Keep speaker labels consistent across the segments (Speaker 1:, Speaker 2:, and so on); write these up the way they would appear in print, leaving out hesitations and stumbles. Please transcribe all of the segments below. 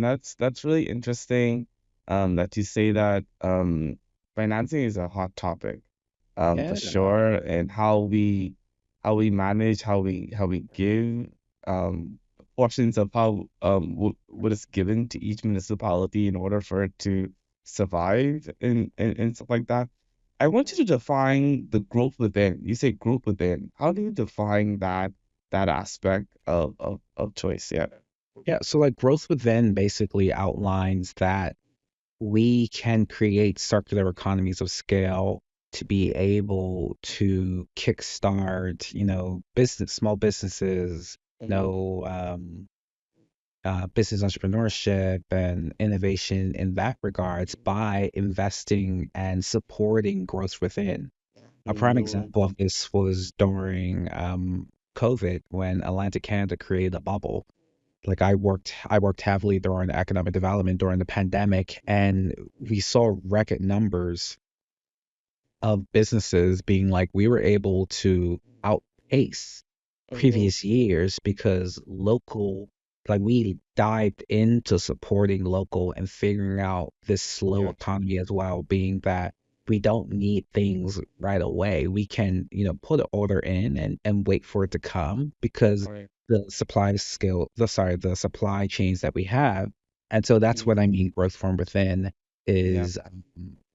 Speaker 1: and that's really interesting. That you say that financing is a hot topic, for
Speaker 2: Yeah.
Speaker 1: sure, and how we manage, how we give portions of how what is given to each municipality in order for it to survive and stuff like that. I want you to define the growth within. You say growth within. How do you define that aspect of choice? Yeah.
Speaker 2: Yeah. So like growth within basically outlines that we can create circular economies of scale to be able to kickstart, small businesses,
Speaker 1: Mm-hmm.
Speaker 2: no business entrepreneurship and innovation in that regards by investing and supporting growth within. A prime
Speaker 1: Mm-hmm.
Speaker 2: example of this was during COVID when Atlantic Canada created a bubble. Like I worked heavily during economic development during the pandemic, and we saw record numbers of businesses being like we were able to outpace
Speaker 1: Mm-hmm.
Speaker 2: previous years because local, like we dived into supporting local and figuring out this slow
Speaker 1: Yeah.
Speaker 2: economy as well, being that we don't need things right away. We can, put an order in and wait for it to come because
Speaker 1: Right.
Speaker 2: the supply chains that we have. And so that's what
Speaker 1: Mm-hmm.
Speaker 2: I mean, growth from within
Speaker 1: Yeah.
Speaker 2: is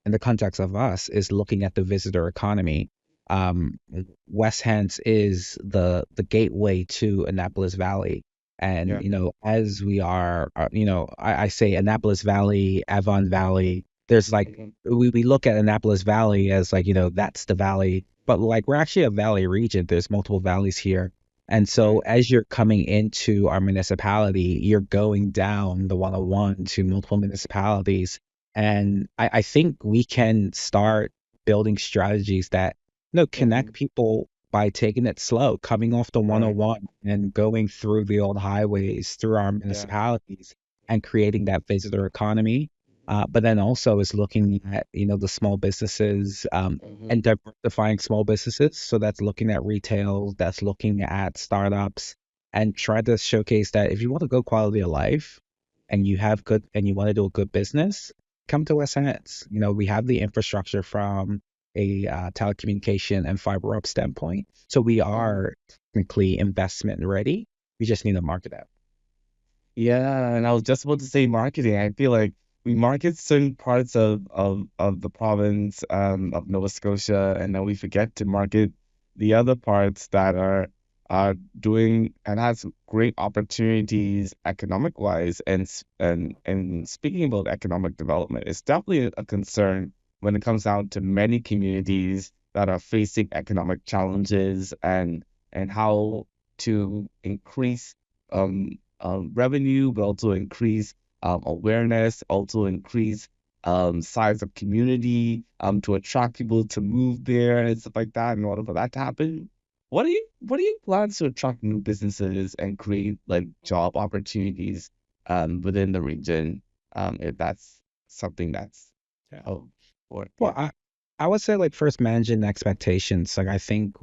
Speaker 2: in the context of us is looking at the visitor economy. Um, West Hants is the gateway to Annapolis Valley, and
Speaker 1: Yeah.
Speaker 2: as we are, I say Annapolis Valley, Avon Valley. There's like
Speaker 1: Mm-hmm.
Speaker 2: we look at Annapolis Valley as like that's the valley, but like we're actually a valley region. There's multiple valleys here. And so
Speaker 1: Right.
Speaker 2: as you're coming into our municipality, you're going down the 101 to multiple municipalities, and I think we can start building strategies that
Speaker 1: Mm-hmm.
Speaker 2: connect people by taking it slow, coming off the
Speaker 1: Right.
Speaker 2: 101 and going through the old highways through our
Speaker 1: Yeah.
Speaker 2: municipalities and creating that visitor economy. But then also is looking at the small businesses
Speaker 1: Mm-hmm.
Speaker 2: and diversifying small businesses. So that's looking at retail, that's looking at startups, and try to showcase that if you want a good quality of life and you want to do a good business, come to West Hants. We have the infrastructure from a telecommunication and fiber up standpoint. So we
Speaker 1: Mm-hmm.
Speaker 2: are technically investment ready. We just need to market out.
Speaker 1: Yeah, and I was just about to say marketing. I feel like we market certain parts of the province of Nova Scotia, and then we forget to market the other parts that are doing and has great opportunities economic wise. And speaking about economic development, it's definitely a concern when it comes down to many communities that are facing economic challenges and how to increase um revenue, but also increase awareness, also increase size of community to attract people to move there and stuff like that. In order for that to happen, what are your plans to attract new businesses and create like job opportunities within the region? If that's something that's
Speaker 2: Yeah.
Speaker 1: for
Speaker 2: Well,
Speaker 1: yeah.
Speaker 2: I would say like first managing expectations. Like I think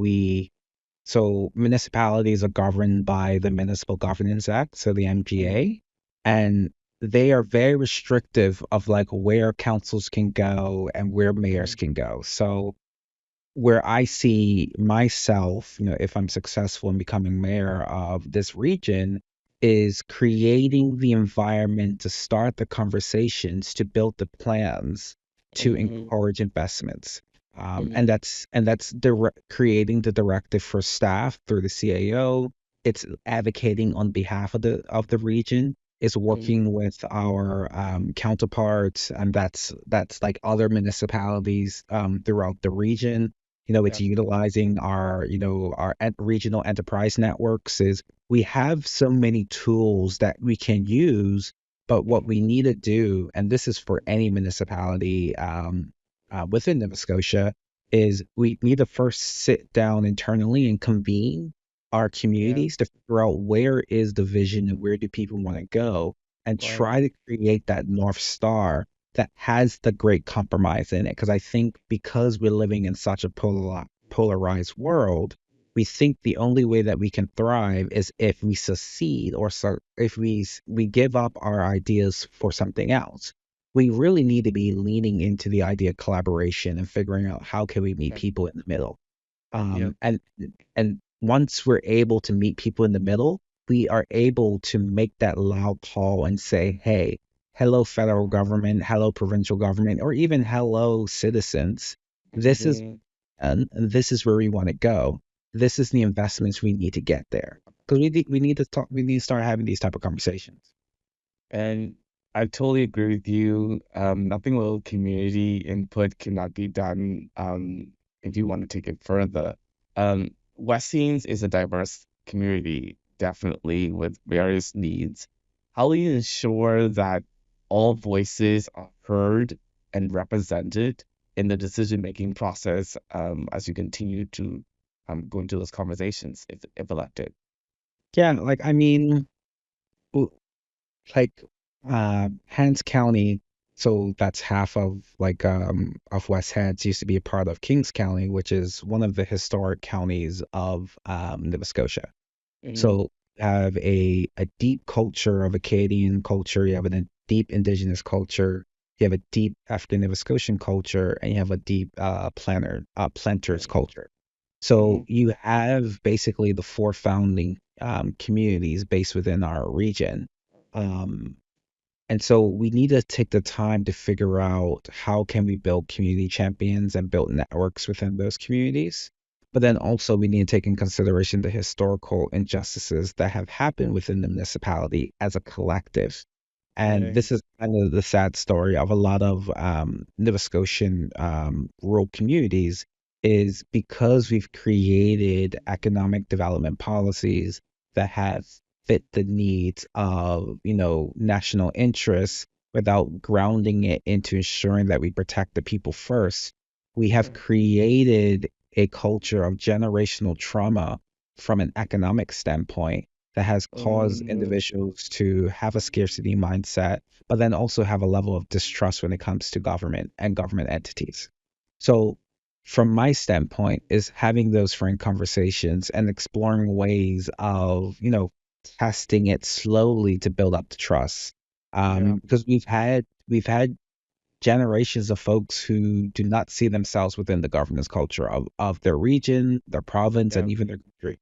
Speaker 2: so municipalities are governed by the Municipal Governance Act, so the
Speaker 1: Mm-hmm.
Speaker 2: MGA, and they are very restrictive of like where councils can go and where mayors can go. So where I see myself, if I'm successful in becoming mayor of this region, is creating the environment to start the conversations, to build the plans, to
Speaker 1: Mm-hmm.
Speaker 2: encourage investments. And
Speaker 1: Mm-hmm.
Speaker 2: that's creating the directive for staff through the CAO. It's advocating on behalf of the region. It's
Speaker 1: Mm-hmm.
Speaker 2: working with our counterparts, and that's like other municipalities throughout the region. It's
Speaker 1: Yeah.
Speaker 2: utilizing our regional enterprise networks. Is we have so many tools that we can use, but what
Speaker 1: Mm-hmm.
Speaker 2: we need to do, and this is for any municipality within Nova Scotia, is we need to first sit down internally and convene our
Speaker 1: Yeah.
Speaker 2: communities to figure out where is the vision and where do people want to go, and
Speaker 1: Right.
Speaker 2: try to create that North Star that has the great compromise in it. Because I think because we're living in such a polarized world, we think the only way that we can thrive is if we succeed, or so if we give up our ideas for something else. We really need to be leaning into the idea of collaboration and figuring out how can we meet
Speaker 1: Yeah.
Speaker 2: people in the middle.
Speaker 1: Yep.
Speaker 2: And once we're able to meet people in the middle, we are able to make that loud call and say, hey, hello, federal government, hello, provincial government, or even hello, citizens. This is
Speaker 1: Mhm.
Speaker 2: and this is where we want to go. This is the investments we need to get there. Because we need to talk, we need to start having these type of conversations.
Speaker 1: And I totally agree with you. Nothing without community input cannot be done if you want to take it further. West Scenes is a diverse community, definitely with various needs. How do you ensure that all voices are heard and represented in the decision-making process as you continue to go into those conversations if elected?
Speaker 2: Yeah, like I mean, w- like Hants County, so that's half of West Hants used to be a part of Kings County, which is one of the historic counties of Nova Scotia.
Speaker 1: Hmm.
Speaker 2: So you have a deep culture of Acadian culture, you have a deep Indigenous culture, you have a deep African Nova Scotian culture, and you have a deep planters culture. So
Speaker 1: Hmm.
Speaker 2: you have basically the four founding communities based within our region. Um, and so we need to take the time to figure out how can we build community champions and build networks within those communities. But then also we need to take in consideration the historical injustices that have happened within the municipality as a collective. And
Speaker 1: Right.
Speaker 2: this is kind of the sad story of a lot of Nova Scotian rural communities, is because we've created economic development policies that have fit the needs of, national interests without grounding it into ensuring that we protect the people first. We have created a culture of generational trauma from an economic standpoint that has caused
Speaker 1: Mm,
Speaker 2: individuals to have a scarcity mindset, but then also have a level of distrust when it comes to government and government entities. So, from my standpoint, is having those frank conversations and exploring ways of, testing it slowly to build up the trust.
Speaker 1: yeah.
Speaker 2: Because we've had generations of folks who do not see themselves within the governance culture of their region, their province,
Speaker 1: Yeah.
Speaker 2: and even their country.